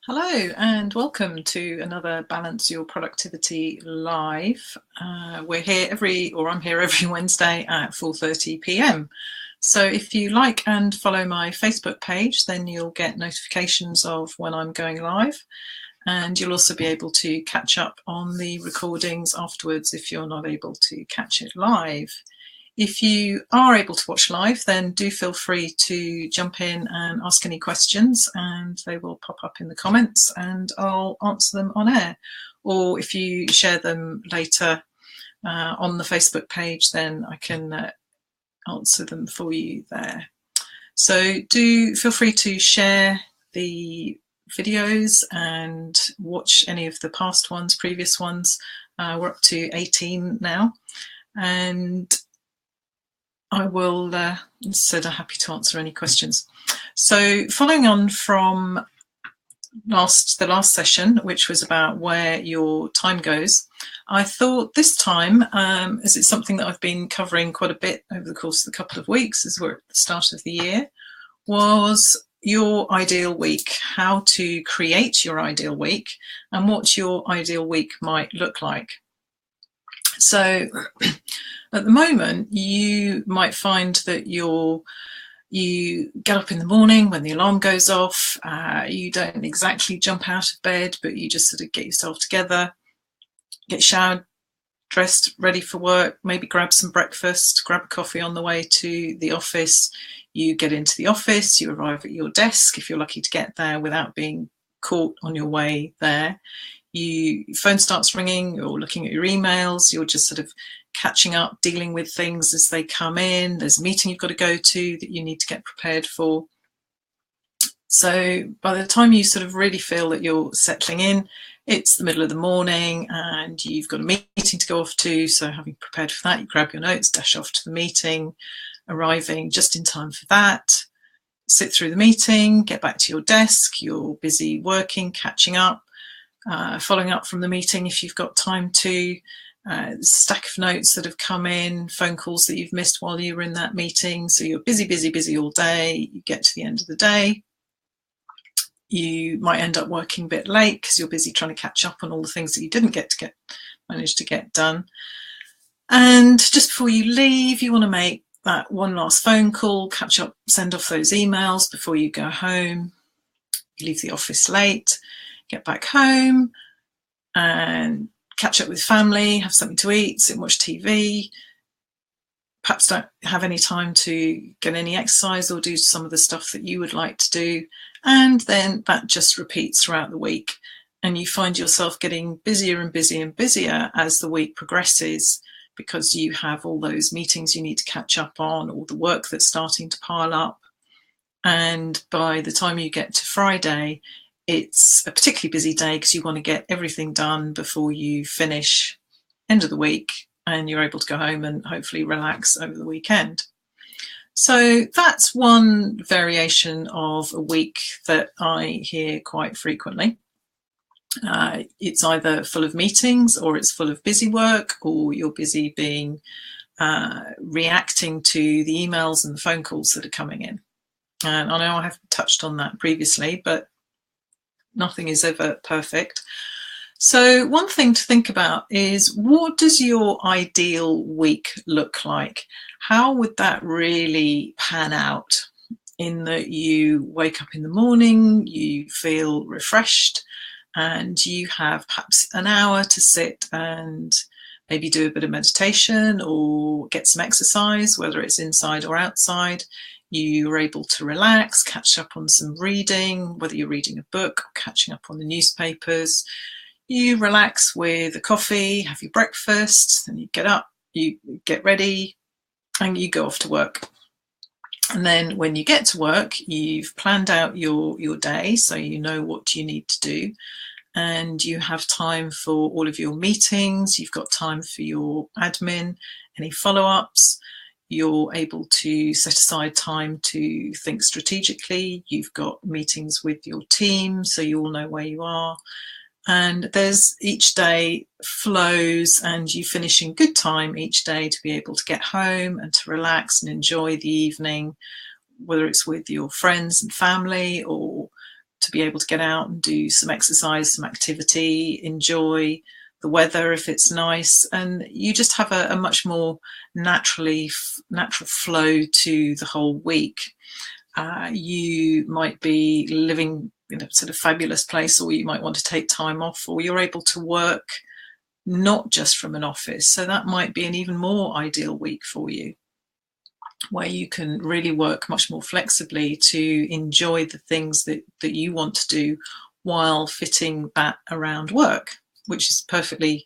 Hello and welcome to another Balance Your Productivity Live. I'm here every Wednesday at 4:30 p.m. So if you like and follow my Facebook page, then you'll get notifications of when I'm going live, and you'll also be able to catch up on the recordings afterwards if you're not able to catch it live. If you are able to watch live, then do feel free to jump in and ask any questions, and they will pop up in the comments and I'll answer them on air. Or if you share them later on the Facebook page, then I can answer them for you there. So do feel free to share the videos and watch any of the past ones, previous ones. We're up to 18 now, and I will said I'm happy to answer any questions. So following on from the last session, which was about where your time goes, I thought this time, as it's something that I've been covering quite a bit over the course of a couple of weeks as we're at the start of the year, was your ideal week, how to create your ideal week and what your ideal week might look like. So at the moment, you might find that you get up in the morning when the alarm goes off. You don't exactly jump out of bed, but you just sort of get yourself together, get showered, dressed, ready for work, maybe grab some breakfast, grab a coffee on the way to the office. You get into the office, you arrive at your desk, if you're lucky to get there without being caught on your way there. Your phone starts ringing, you're looking at your emails, you're just sort of catching up, dealing with things as they come in. There's a meeting you've got to go to that you need to get prepared for. So by the time you sort of really feel that you're settling in, it's the middle of the morning and you've got a meeting to go off to. So having prepared for that, you grab your notes, dash off to the meeting, arriving just in time for that, sit through the meeting, get back to your desk, you're busy working, catching up, following up from the meeting if you've got time to, stack of notes that have come in, phone calls that you've missed while you were in that meeting. So you're busy all day. You get to the end of the day. You might end up working a bit late because you're busy trying to catch up on all the things that you didn't manage to get done. And just before you leave, you want to make that one last phone call, catch up, send off those emails before you go home. You leave the office late, get back home and catch up with family, have something to eat, sit and watch TV, perhaps don't have any time to get any exercise or do some of the stuff that you would like to do. And then that just repeats throughout the week. And you find yourself getting busier and busier and busier as the week progresses, because you have all those meetings you need to catch up on, all the work that's starting to pile up. And by the time you get to Friday, it's a particularly busy day because you want to get everything done before you finish end of the week and you're able to go home and hopefully relax over the weekend. So that's one variation of a week that I hear quite frequently. It's either full of meetings or it's full of busy work, or you're busy being reacting to the emails and the phone calls that are coming in. And I know I have touched on that previously, but nothing is ever perfect. So one thing to think about is, what does your ideal week look like? How would that really pan out, in that you wake up in the morning, you feel refreshed, and you have perhaps an hour to sit and maybe do a bit of meditation or get some exercise, whether it's inside or outside. You're able to relax, catch up on some reading, whether you're reading a book or catching up on the newspapers. You relax with a coffee, have your breakfast, then you get up, you get ready, and you go off to work. And then when you get to work, you've planned out your day, so you know what you need to do. And you have time for all of your meetings, you've got time for your admin, any follow-ups. You're able to set aside time to think strategically. You've got meetings with your team, so you all know where you are. And each day flows and you finish in good time each day to be able to get home and to relax and enjoy the evening, whether it's with your friends and family or to be able to get out and do some exercise, some activity, enjoy the weather if it's nice, and you just have a much more natural flow to the whole week. You might be living in a sort of fabulous place, or you might want to take time off, or you're able to work not just from an office. So that might be an even more ideal week for you, where you can really work much more flexibly to enjoy the things that you want to do while fitting that around work, which is a perfectly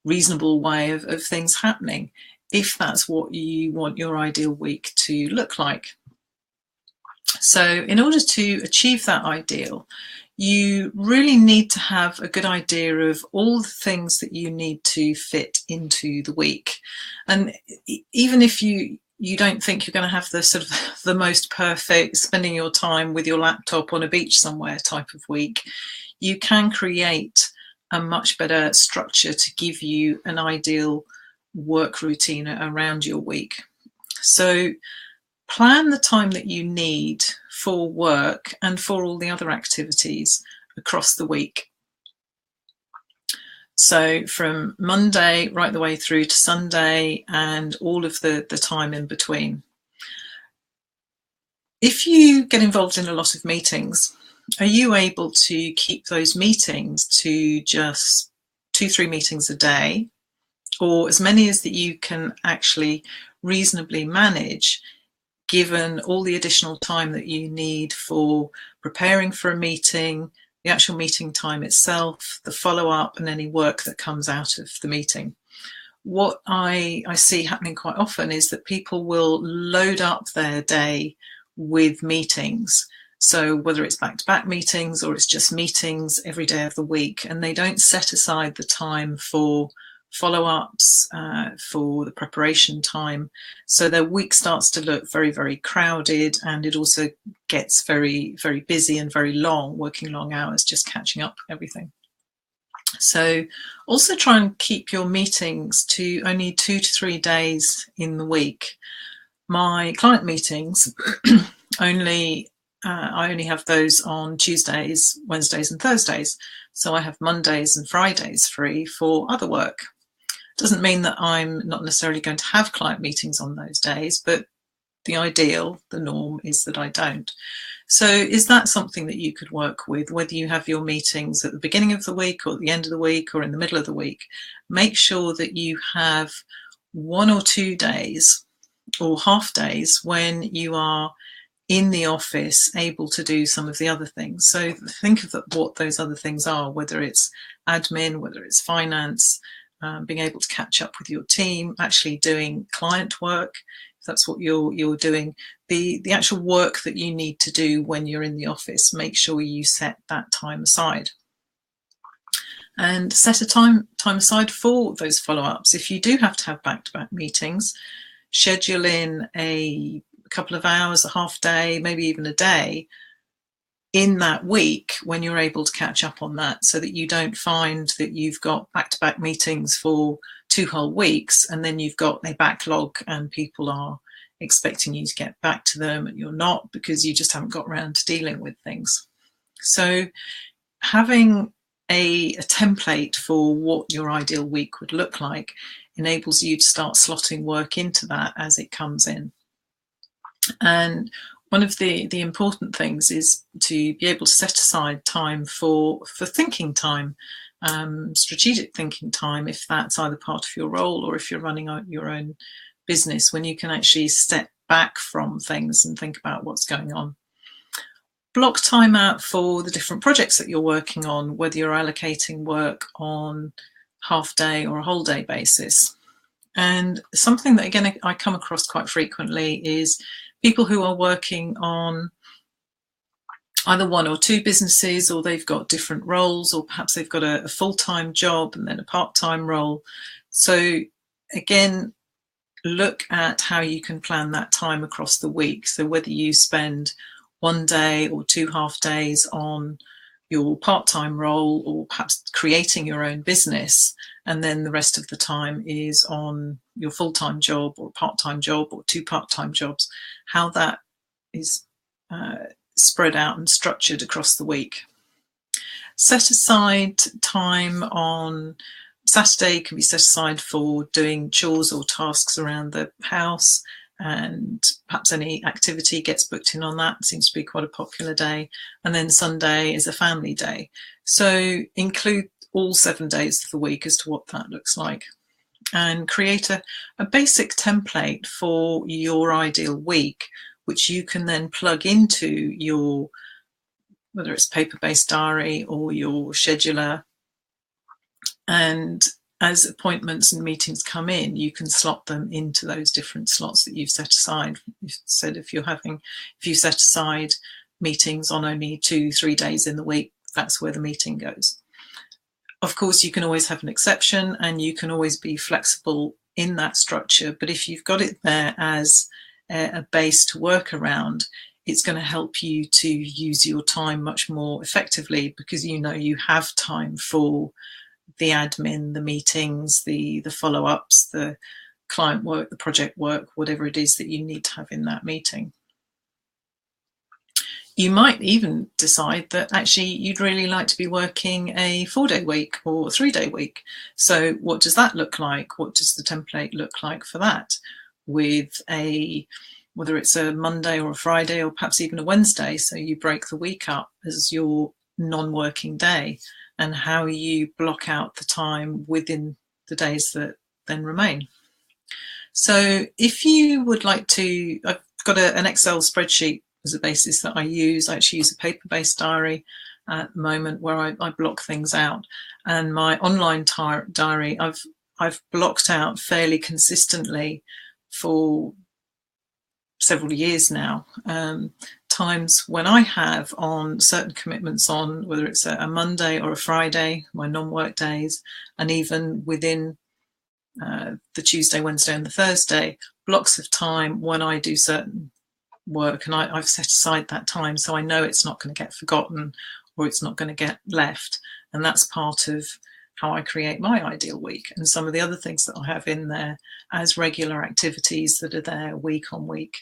reasonable way of things happening, if that's what you want your ideal week to look like. So in order to achieve that ideal, you really need to have a good idea of all the things that you need to fit into the week. And even if you don't think you're going to have the sort of the most perfect spending your time with your laptop on a beach somewhere type of week, you can create a much better structure to give you an ideal work routine around your week. So plan the time that you need for work and for all the other activities across the week. So from Monday right the way through to Sunday and all of the time in between. If you get involved in a lot of meetings, are you able to keep those meetings to just 2-3 meetings a day, or as many as that you can actually reasonably manage, given all the additional time that you need for preparing for a meeting, the actual meeting time itself, the follow-up, and any work that comes out of the meeting? What I see happening quite often is that people will load up their day with meetings. So whether it's back-to-back meetings or it's just meetings every day of the week, and they don't set aside the time for follow-ups, for the preparation time. So their week starts to look very, very crowded, and it also gets very, very busy and very long, working long hours, just catching up everything. So also try and keep your meetings to only 2 to 3 days in the week. My client meetings I only have those on Tuesdays, Wednesdays and Thursdays. So I have Mondays and Fridays free for other work. Doesn't mean that I'm not necessarily going to have client meetings on those days, but the ideal, the norm, is that I don't. So is that something that you could work with, whether you have your meetings at the beginning of the week or at the end of the week or in the middle of the week? Make sure that you have 1 or 2 days or half days when you are in the office able to do some of the other things. So think of what those other things are, whether it's admin, whether it's finance, being able to catch up with your team, actually doing client work, if that's what you're doing, the actual work that you need to do when you're in the office. Make sure you set that time aside. And set a time aside for those follow-ups. If you do have to have back-to-back meetings, schedule in a couple of hours, a half day, maybe even a day in that week when you're able to catch up on that, so that you don't find that you've got back-to-back meetings for 2 whole weeks and then you've got a backlog and people are expecting you to get back to them and you're not, because you just haven't got around to dealing with things. So having a template for what your ideal week would look like enables you to start slotting work into that as it comes in. And one of the important things is to be able to set aside time for thinking time, strategic thinking time, if that's either part of your role or if you're running your own business, when you can actually step back from things and think about what's going on. Block time out for the different projects that you're working on, whether you're allocating work on half day or a whole day basis. And something that, again, I come across quite frequently is people who are working on either 1 or 2 businesses, or they've got different roles, or perhaps they've got a full-time job and then a part-time role. So again, look at how you can plan that time across the week. So whether you spend 1 day or 2 half days on your part-time role, or perhaps creating your own business, and then the rest of the time is on your full-time job or part-time job or 2 part-time jobs, how that is spread out and structured across the week. Set aside time on Saturday, can be set aside for doing chores or tasks around the house, and perhaps any activity gets booked in on that. It seems to be quite a popular day. And then Sunday is a family day. So include all 7 days of the week as to what that looks like, and create a basic template for your ideal week, which you can then plug into your, whether it's paper-based diary or your scheduler. And as appointments and meetings come in, you can slot them into those different slots that you've set aside. You said if you set aside meetings on only 2-3 days in the week, that's where the meeting goes. Of course, you can always have an exception, and you can always be flexible in that structure. But if you've got it there as a base to work around, it's going to help you to use your time much more effectively, because you know you have time for the admin, the meetings, the follow-ups, the client work, the project work, whatever it is that you need to have in that meeting. You might even decide that actually you'd really like to be working a 4-day week or a 3-day week. So what does that look like? What does the template look like for that? With whether it's a Monday or a Friday or perhaps even a Wednesday, so you break the week up as your non-working day, and how you block out the time within the days that then remain. So if you would like to, I've got an Excel spreadsheet as a basis that I use. I actually use a paper-based diary at the moment where I block things out, and my online diary I've blocked out fairly consistently for several years now. Times when I have on certain commitments on, whether it's a Monday or a Friday, my non-work days, and even within the Tuesday, Wednesday and the Thursday, blocks of time when I do certain work, and I've set aside that time so I know it's not going to get forgotten or it's not going to get left. And that's part of how I create my ideal week, and some of the other things that I have in there as regular activities that are there week on week.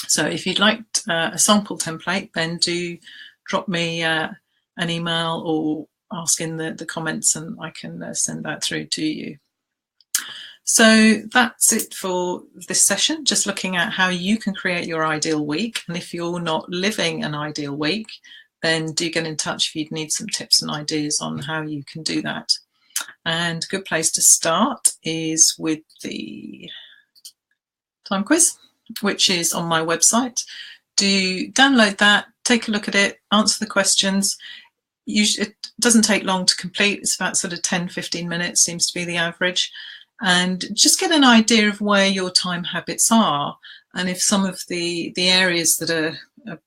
So if you'd like a sample template, then do drop me an email or ask in the comments, and I can send that through to you. So that's it for this session, just looking at how you can create your ideal week. And if you're not living an ideal week, then do get in touch if you'd need some tips and ideas on how you can do that. And a good place to start is with the time quiz, which is on my website. Do download that, take a look at it, answer the questions. It doesn't take long to complete. It's about sort of 10-15 minutes seems to be the average. And just get an idea of where your time habits are, and if some of the areas that are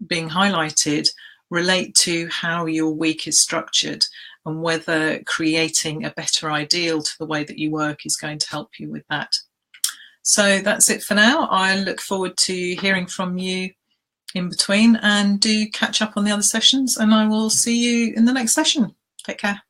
being highlighted relate to how your week is structured, and whether creating a better ideal to the way that you work is going to help you with that. So that's it for now. I look forward to hearing from you in between, and do catch up on the other sessions, and I will see you in the next session. Take care.